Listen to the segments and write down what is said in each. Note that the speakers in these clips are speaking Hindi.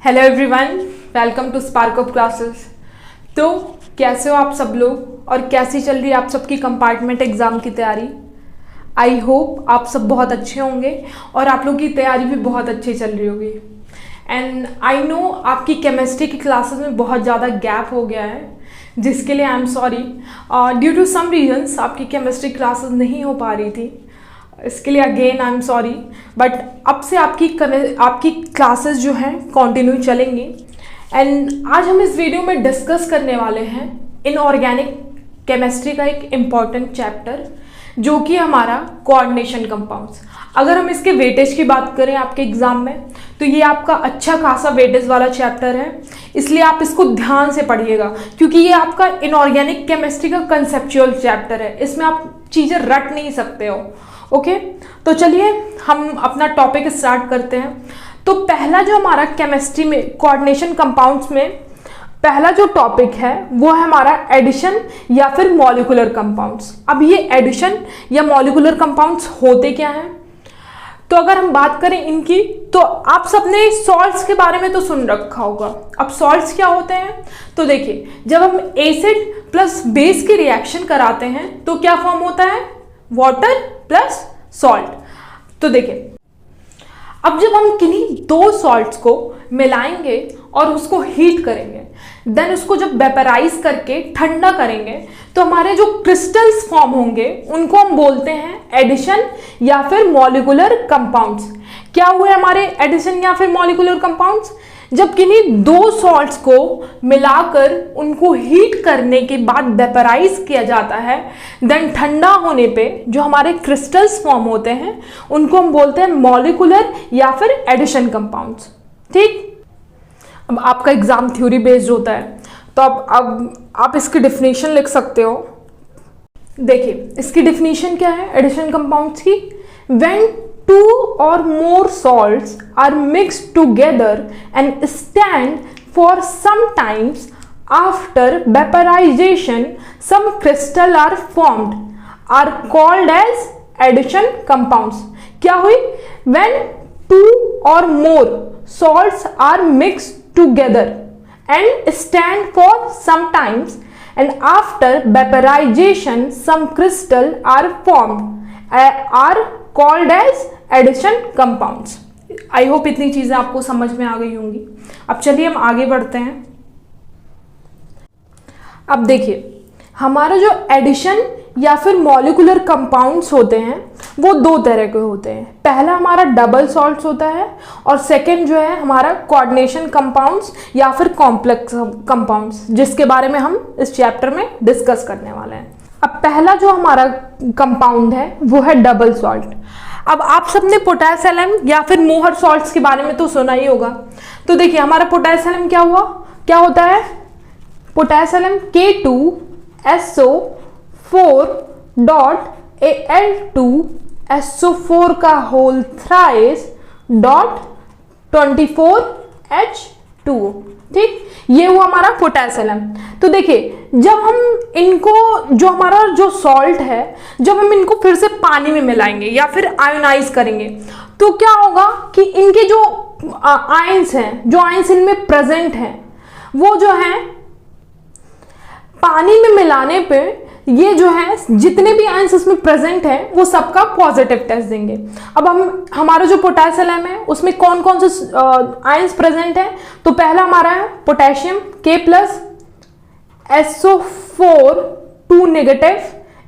Hello everyone, welcome to Spark of Classes. तो कैसे हो आप सब लोग और कैसी चल रही है आप सबकी कंपार्टमेंट एग्ज़ाम की तैयारी। आई होप आप सब बहुत अच्छे होंगे और आप लोग की तैयारी भी बहुत अच्छी चल रही होगी। एंड आई नो आपकी केमिस्ट्री की क्लासेस में बहुत ज़्यादा गैप हो गया है, जिसके लिए I am sorry. Due to some reasons आपकी केमिस्ट्री क्लासेस नहीं हो पा रही थी, इसके लिए again I am sorry. But अब से आपकी क्लासेस जो हैं कंटिन्यू चलेंगी। एंड आज हम इस वीडियो में डिस्कस करने वाले हैं इनऑर्गेनिक केमिस्ट्री का एक इम्पॉर्टेंट चैप्टर, जो कि हमारा कोऑर्डिनेशन कंपाउंड्स। अगर हम इसके वेटेज की बात करें आपके एग्जाम में, तो ये आपका अच्छा खासा वेटेज वाला चैप्टर है, इसलिए आप इसको ध्यान से पढ़िएगा, क्योंकि ये आपका इनऑर्गेनिक केमिस्ट्री का कंसेप्चुअल चैप्टर है। इसमें आप चीज़ें रट नहीं सकते हो। ओके, तो चलिए हम अपना टॉपिक स्टार्ट करते हैं। तो पहला जो हमारा केमिस्ट्री में कोऑर्डिनेशन कंपाउंड्स में पहला जो टॉपिक है वो है हमारा एडिशन या फिर मॉलिक्यूलर कंपाउंड्स। अब ये एडिशन या मॉलिक्यूलर कंपाउंड्स होते क्या हैं? तो अगर हम बात करें इनकी, तो आप सबने सॉल्ट्स के बारे में तो सुन रखा होगा। अब सॉल्ट्स क्या होते हैं? तो देखिए, जब हम एसिड प्लस बेस की रिएक्शन कराते हैं तो क्या फॉर्म होता है? Water plus salt. तो देखिए, अब जब हम किन्हीं दो सॉल्ट्स को मिलाएंगे और उसको हीट करेंगे, देन उसको जब वेपराइज करके ठंडा करेंगे, तो हमारे जो क्रिस्टल्स फॉर्म होंगे उनको हम बोलते हैं एडिशन या फिर मॉलिक्यूलर कंपाउंड्स। क्या हुए हमारे एडिशन या फिर मॉलिक्यूलर कंपाउंड्स? जब किन्हीं दो सॉल्ट्स को मिलाकर उनको हीट करने के बाद वेपराइज किया जाता है, देन ठंडा होने पे जो हमारे क्रिस्टल्स फॉर्म होते हैं उनको हम बोलते हैं मॉलिक्यूलर या फिर एडिशन कंपाउंड्स। ठीक, अब आपका एग्जाम थ्योरी बेस्ड होता है, तो अब आप इसकी डेफिनेशन लिख सकते हो। देखिए, इसकी डेफिनेशन क्या है एडिशन कंपाउंड्स की? When two or more salts are mixed together and stand for some times, after vaporization some crystal are formed, are called as addition compounds. क्या हुई? When two or more salts are mixed together and stand for some times, and after vaporization some crystal are formed, are called as addition compounds. I hope इतनी चीजें आपको समझ में आ गई होंगी। अब चलिए हम आगे बढ़ते हैं। अब देखिए, हमारा जो एडिशन या फिर मॉलिक्यूलर कंपाउंड्स होते हैं वो दो तरह के होते हैं। पहला हमारा डबल सॉल्ट्स होता है और सेकंड जो है हमारा कोऑर्डिनेशन कंपाउंड्स या फिर कॉम्प्लेक्स कंपाउंड्स, जिसके बारे में हम इस चैप्टर में डिस्कस करने वाले हैं। अब पहला जो हमारा कंपाउंड है वो है डबल सॉल्ट। अब आप सबने पोटेशियम या फिर मोहर सॉल्ट्स के बारे में तो सुना ही होगा। तो देखिए, हमारा पोटेशियम क्या होता है? पोटेशियम K2SO4.Al2SO4 का होल थ्राइस डॉट 24H2। ठीक, ये हुआ हमारा पोटेशियम। तो देखिए, जब हम इनको जो हमारा जो सॉल्ट है, जब हम इनको फिर से पानी में मिलाएंगे या फिर आयोनाइज करेंगे, तो क्या होगा कि इनके जो आयंस हैं, जो आयंस इनमें प्रेजेंट हैं, वो जो है पानी में मिलाने पे ये जो है जितने भी आयंस इसमें प्रेजेंट है वो सबका पॉजिटिव टेस्ट देंगे। अब हमारा जो पोटेशियम है उसमें कौन कौन से आयंस प्रेजेंट है? तो पहला हमारा है potassium K+SO4 2 negative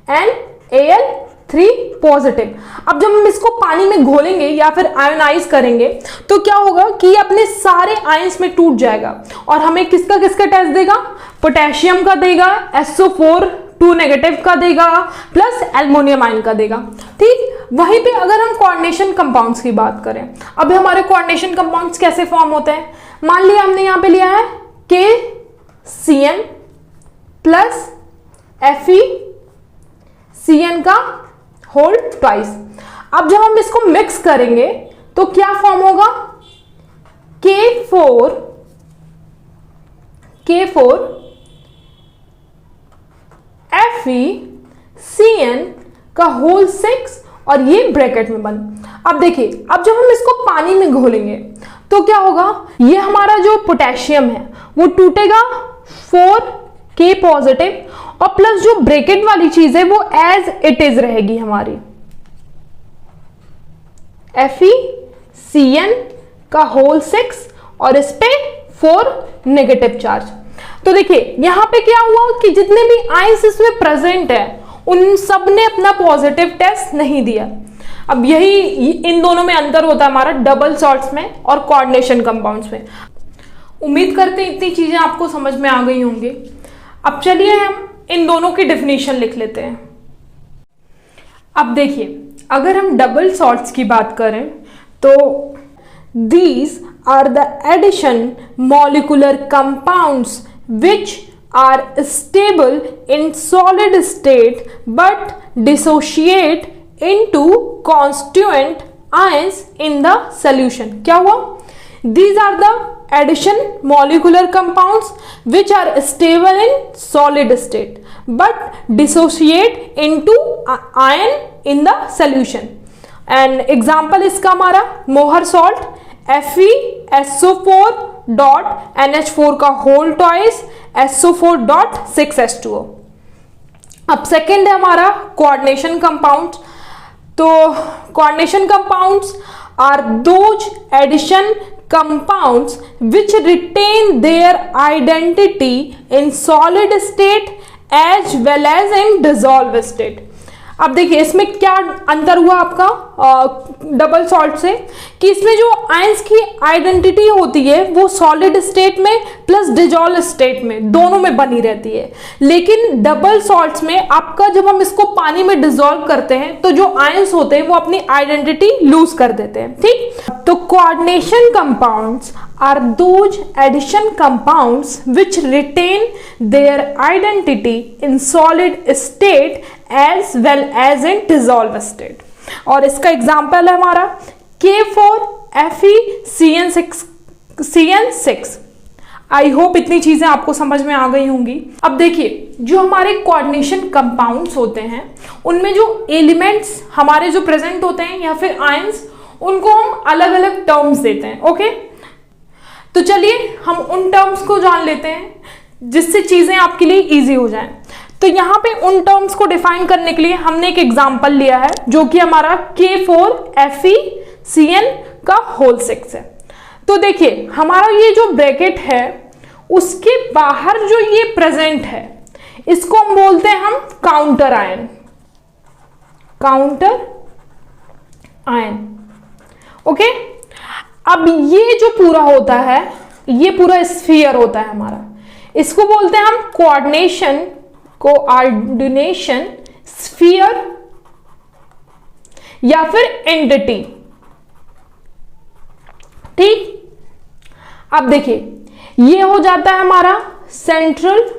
and Al3 positive. अब जब हम इसको पानी में घोलेंगे या फिर आयोनाइज करेंगे, तो क्या होगा कि अपने सारे आयंस में टूट जाएगा और हमें किसका टेस्ट देगा? पोटेशियम का देगा, SO4 2 नेगेटिव का देगा, प्लस एल्युमिनियम आयन का देगा। ठीक, वहीं पे अगर हम कोऑर्डिनेशन कंपाउंड्स की बात करें, अब हमारे कोऑर्डिनेशन कंपाउंड्स कैसे फॉर्म होते हैं? मान लिया हमने यहां पे लिया है KCN प्लस FeCN का होल ट्वाइस। अब जब हम इसको मिक्स करेंगे तो क्या फॉर्म होगा? K4 FeCN का होल 6 और ये ब्रैकेट में बंद। अब देखिए, अब जब हम इसको पानी में घोलेंगे तो क्या होगा, ये हमारा जो पोटेशियम है वो टूटेगा 4K पॉजिटिव और प्लस जो ब्रैकेट वाली चीज है वो एज इट इज रहेगी हमारी, FeCN का होल 6 और इस पे 4 नेगेटिव चार्ज। तो देखिए यहां पे क्या हुआ कि जितने भी आयंस इसमें प्रेजेंट है उन सब ने अपना पॉजिटिव टेस्ट नहीं दिया। अब यही इन दोनों में अंतर होता है हमारा डबल सॉल्ट्स में और कोऑर्डिनेशन कंपाउंड्स में। उम्मीद करते हैं इतनी चीजें आपको समझ में आ गई होंगी। अब चलिए हम इन दोनों की डेफिनेशन लिख लेते हैं। अब देखिए अगर हम डबल सॉल्ट्स की बात करें तो these are the addition molecular compounds which are stable in solid state but dissociate into constituent ions in the solution। क्या हुआ, these are the addition molecular compounds which are stable in solid state but dissociate into ion in the solution। and example इसका हमारा मोहर सॉल्ट FeSO4 डॉट NH4 का whole twice SO4 dot 6H2O। अब सेकेंड है हमारा कोऑर्डिनेशन कंपाउंड। तो coordination compounds are those addition compounds which retain their identity in solid state as well as in dissolved state। अब देखिए इसमें क्या अंतर हुआ आपका डबल सॉल्ट से, कि इसमें जो आयंस की आइडेंटिटी होती है वो सॉलिड स्टेट में प्लस डिजॉल्व स्टेट में दोनों में बनी रहती है, लेकिन डबल सॉल्ट्स में आपका जब हम इसको पानी में डिजॉल्व करते हैं तो जो आयंस होते हैं वो अपनी आइडेंटिटी लूज कर देते हैं। ठीक, तो coordination compounds are those addition compounds which retain their identity in solid state as well as in dissolved state। और इसका एग्जाम्पल है हमारा K4FeCN6। आई होप इतनी चीजें आपको समझ में आ गई होंगी। अब देखिए जो हमारे कोऑर्डिनेशन कंपाउंड्स होते हैं उनमें जो एलिमेंट्स हमारे जो प्रेजेंट होते हैं या फिर आयंस, उनको हम अलग अलग टर्म्स देते हैं। ओके, तो चलिए हम उन टर्म्स को जान लेते हैं जिससे चीजें आपके लिए इजी हो जाएं। तो यहाँ पे उन टर्म्स को डिफाइन करने के लिए हमने एक एग्जांपल लिया है जो कि हमारा K4FeCN का होल 6 है। तो देखिए हमारा ये जो ब्रैकेट है उसके बाहर जो ये प्रेजेंट है इसको हम बोलते हैं हम counter ion. Counter ion, okay. अब ये जो पूरा होता है, ये पूरा स्फीयर होता है हमारा, इसको बोलते हैं हम कोऑर्डिनेशन स्फीयर या फिर एंटिटी। ठीक, अब देखिए ये हो जाता है हमारा सेंट्रल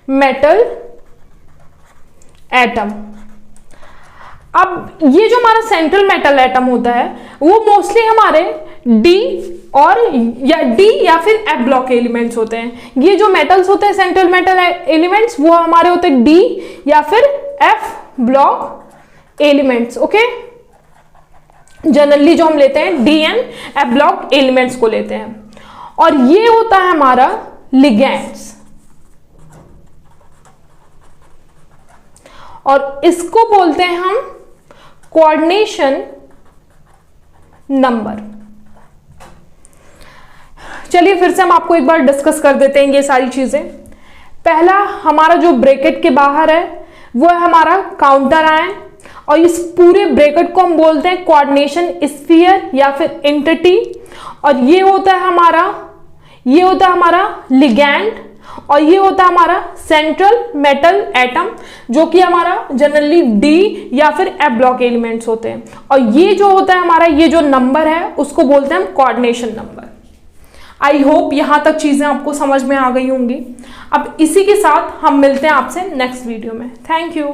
मेटल एटम। अब ये जो हमारा सेंट्रल मेटल एटम होता है वो मोस्टली हमारे डी या फिर एफ ब्लॉक एलिमेंट्स होते हैं। ये जो मेटल्स होते हैं सेंट्रल मेटल एलिमेंट्स वो हमारे होते हैं डी या फिर F block elements. Okay, generally जो हम लेते हैं D and F block elements को लेते हैं। और ये होता है हमारा लिगैंड्स, और इसको बोलते हैं हम कोऑर्डिनेशन नंबर। चलिए फिर से हम आपको एक बार डिस्कस कर देते हैं ये सारी चीजें। पहला हमारा जो ब्रैकेट के बाहर है वो है हमारा काउंटर आयन, और इस पूरे ब्रैकेट को हम बोलते हैं कोऑर्डिनेशन स्फीयर या फिर एंटिटी। और ये होता है हमारा लिगैंड, और ये होता है हमारा सेंट्रल मेटल एटम जो कि हमारा जनरली डी या फिर एफ ब्लॉक एलिमेंट्स होते हैं। और ये जो होता है हमारा ये जो नंबर है उसको बोलते हैं हम कोऑर्डिनेशन नंबर। आई होप यहां तक चीजें आपको समझ में आ गई होंगी। अब इसी के साथ हम मिलते हैं आपसे नेक्स्ट वीडियो में। Thank you.